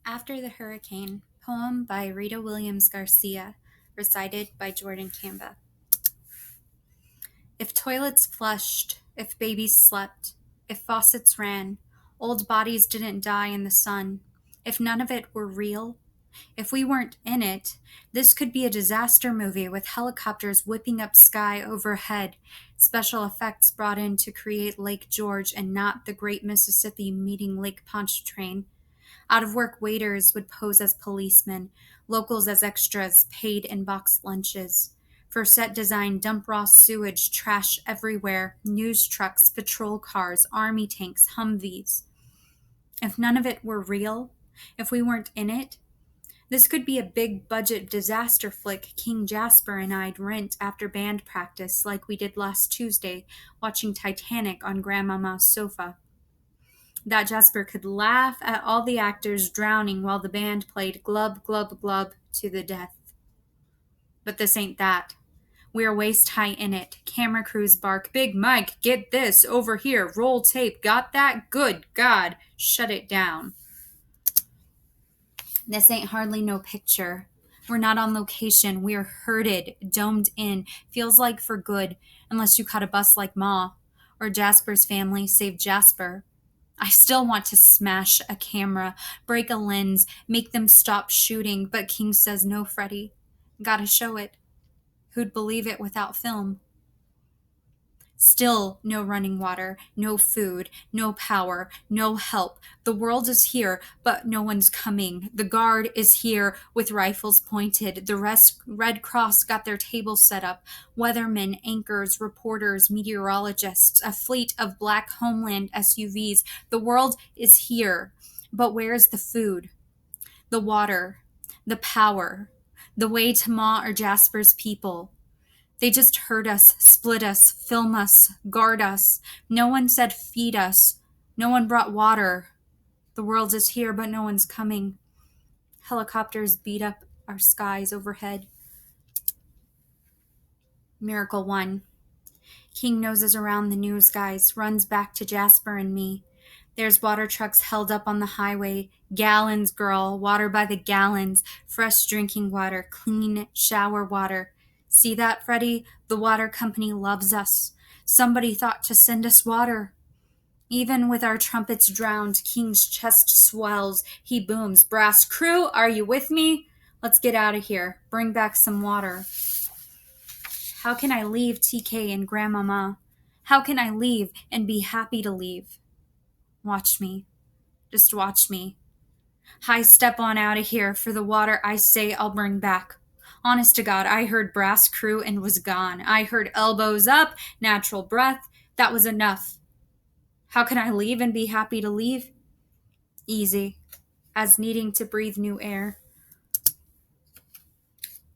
After the Hurricane, poem by Rita Williams Garcia, recited by Jordan Kamba. If toilets flushed, if babies slept, if faucets ran, old bodies didn't die in the sun, if none of it were real, if we weren't in it, this could be a disaster movie with helicopters whipping up sky overhead, special effects brought in to create Lake George and not the Great Mississippi meeting Lake Pontchartrain. Out-of-work waiters would pose as policemen, locals as extras, paid in boxed lunches. For set design, dump raw sewage, trash everywhere, news trucks, patrol cars, army tanks, Humvees. If none of it were real, if we weren't in it, this could be a big budget disaster flick King Jasper and I'd rent after band practice like we did last Tuesday watching Titanic on Grandmama's sofa. That Jasper could laugh at all the actors drowning while the band played Glub, Glub, Glub to the death. But this ain't that. We're waist high in it. Camera crews bark, Big Mike, get this, over here, roll tape, got that? Good God, shut it down. This ain't hardly no picture. We're not on location. We're herded, domed in, feels like for good, unless you caught a bus like Ma, or Jasper's family saved Jasper. I still want to smash a camera, break a lens, make them stop shooting, but King says no, Freddie. Gotta show it. Who'd believe it without film? Still no running water, no food, no power, no help. The world is here, but no one's coming. The guard is here with rifles pointed. The Red Cross got their table set up. Weathermen, anchors, reporters, meteorologists, a fleet of black Homeland SUVs. The world is here, but where's the food? The water, the power, the way to Ma or Jasper's people? They just hurt us, split us, film us, guard us. No one said feed us. No one brought water. The world is here, but no one's coming. Helicopters beat up our skies overhead. Miracle 1. King noses around the news guys, runs back to Jasper and me. There's water trucks held up on the highway. Gallons, girl, water by the gallons. Fresh drinking water, clean shower water. See that, Freddie? The water company loves us. Somebody thought to send us water. Even with our trumpets drowned, King's chest swells. He booms, brass crew, are you with me? Let's get out of here. Bring back some water. How can I leave TK and Grandmama? How can I leave and be happy to leave? Watch me. Just watch me. High step on out of here for the water I say I'll bring back. Honest to God, I heard brass crew and was gone. I heard elbows up, natural breath. That was enough. How can I leave and be happy to leave? Easy, as needing to breathe new air.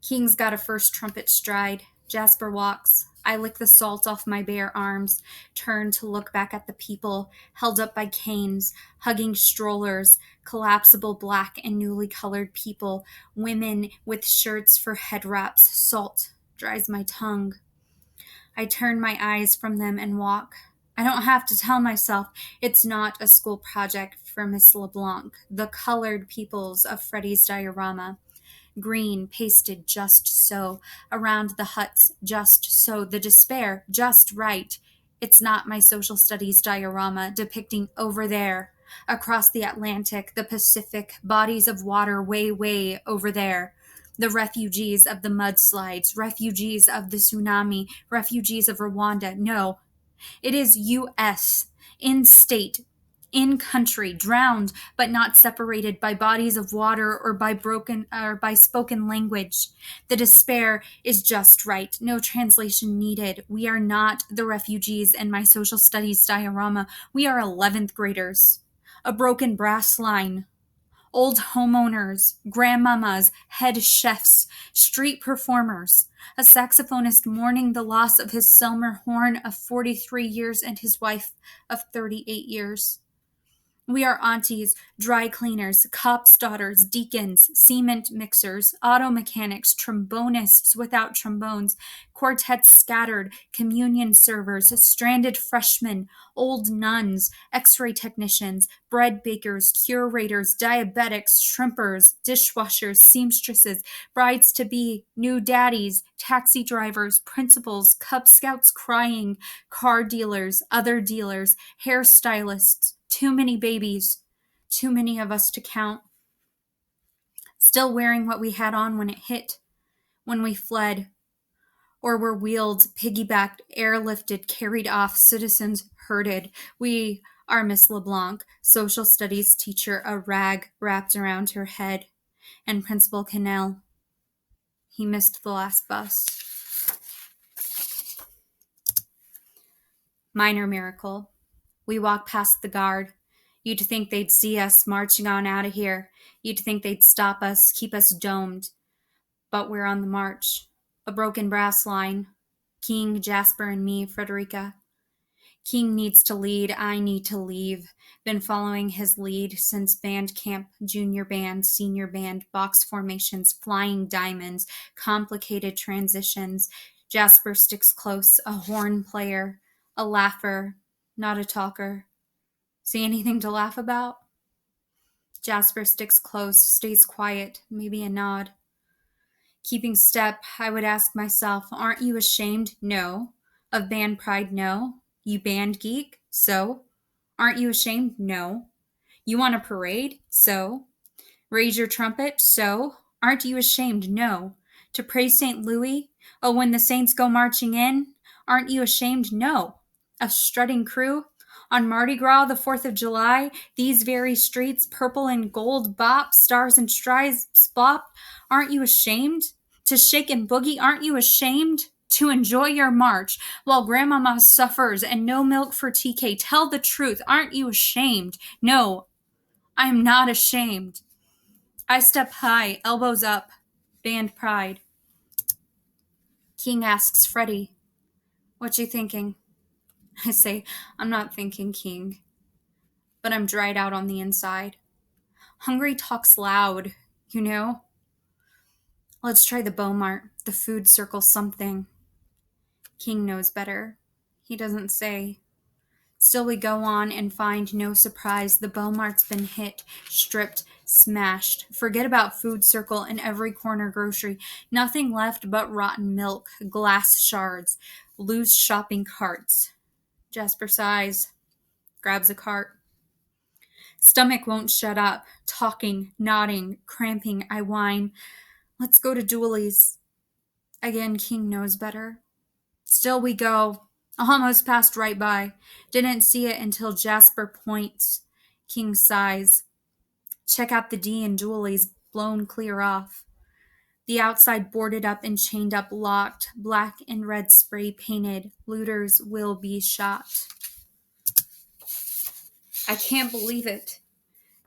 King's got a first trumpet stride. Jasper walks. I lick the salt off my bare arms, turn to look back at the people, held up by canes, hugging strollers, collapsible black and newly colored people, women with shirts for head wraps. Salt dries my tongue. I turn my eyes from them and walk. I don't have to tell myself it's not a school project for Miss LeBlanc, the colored peoples of Freddie's diorama. Green pasted just so, around the huts just so, the despair just right. It's not my social studies diorama depicting over there, across the Atlantic, the Pacific, bodies of water way, way over there. The refugees of the mudslides, refugees of the tsunami, refugees of Rwanda. No, it is U.S., in state, in country, drowned but not separated by bodies of water or by spoken language. The despair is just right. No translation needed. We are not the refugees in my social studies diorama. We are 11th graders. A broken brass line. Old homeowners, grandmamas, head chefs, street performers, a saxophonist mourning the loss of his Selmer Horn of 43 years and his wife of 38 years. We are aunties, dry cleaners, cops' daughters, deacons, cement mixers, auto mechanics, trombonists without trombones, quartets scattered, communion servers, stranded freshmen, old nuns, x-ray technicians, bread bakers, curators, diabetics, shrimpers, dishwashers, seamstresses, brides-to-be, new daddies, taxi drivers, principals, Cub Scouts crying, car dealers, other dealers, hairstylists, too many babies, too many of us to count. Still wearing what we had on when it hit, when we fled, or were wheeled, piggybacked, airlifted, carried off, citizens herded. We are Miss LeBlanc, social studies teacher, a rag wrapped around her head, and Principal Cannell. He missed the last bus. Minor miracle. We walk past the guard. You'd think they'd see us marching on out of here. You'd think they'd stop us, keep us domed. But we're on the march. A broken brass line. King, Jasper, and me, Frederica. King needs to lead. I need to leave. Been following his lead since band camp, junior band, senior band, box formations, flying diamonds, complicated transitions. Jasper sticks close, a horn player, a laugher, not a talker. See anything to laugh about? Jasper sticks close, stays quiet, maybe a nod. Keeping step, I would ask myself, aren't you ashamed? No. Of band pride? No. You band geek? So. Aren't you ashamed? No. You want a parade? So. Raise your trumpet? So. Aren't you ashamed? No. To praise St. Louis? Oh, when the saints go marching in? Aren't you ashamed? No. A strutting crew? On Mardi Gras, the 4th of July, these very streets, purple and gold, bop, stars and stripes, bop. Aren't you ashamed? To shake and boogie, aren't you ashamed? To enjoy your march while Grandmama suffers and no milk for TK. Tell the truth, aren't you ashamed? No, I am not ashamed. I step high, elbows up, band pride. King asks Freddie, what you thinking? I say, I'm not thinking, King, but I'm dried out on the inside. Hungry talks loud, you know? Let's try the Beaumart, the food circle something. King knows better. He doesn't say. Still we go on and find no surprise. The Beaumart's been hit, stripped, smashed. Forget about food circle and every corner grocery. Nothing left but rotten milk, glass shards, loose shopping carts. Jasper sighs, grabs a cart. Stomach won't shut up. Talking, nodding, cramping, I whine. Let's go to Dooley's. Again, King knows better. Still we go. Almost passed right by. Didn't see it until Jasper points. King sighs. Check out the D in Dooley's, blown clear off. The outside boarded up and chained up, locked, black and red spray painted. Looters will be shot. I can't believe it.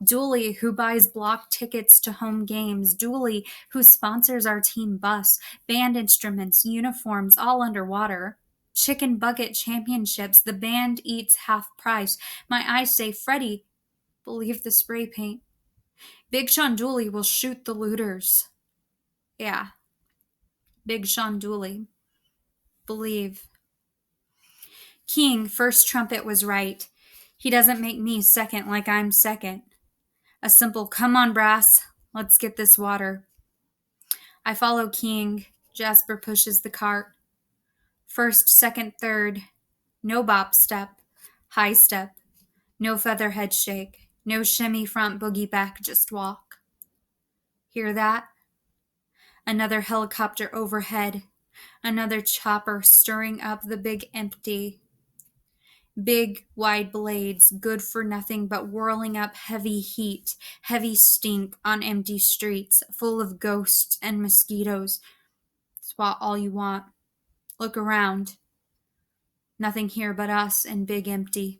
Dooley, who buys block tickets to home games. Dooley, who sponsors our team bus, band instruments, uniforms, all underwater. Chicken bucket championships. The band eats half price. My eyes say, Freddie, believe the spray paint. Big Sean Dooley will shoot the looters. Yeah. Big Sean Dooley. Believe. King, first trumpet was right. He doesn't make me second like I'm second. A simple, come on, brass, let's get this water. I follow King. Jasper pushes the cart. First, second, third. No bop step. High step. No feather head shake. No shimmy front boogie back, just walk. Hear that? Another helicopter overhead. Another chopper stirring up the big empty. Big, wide blades, good for nothing but whirling up heavy heat, heavy stink on empty streets, full of ghosts and mosquitoes. Swat all you want. Look around. Nothing here but us and big empty.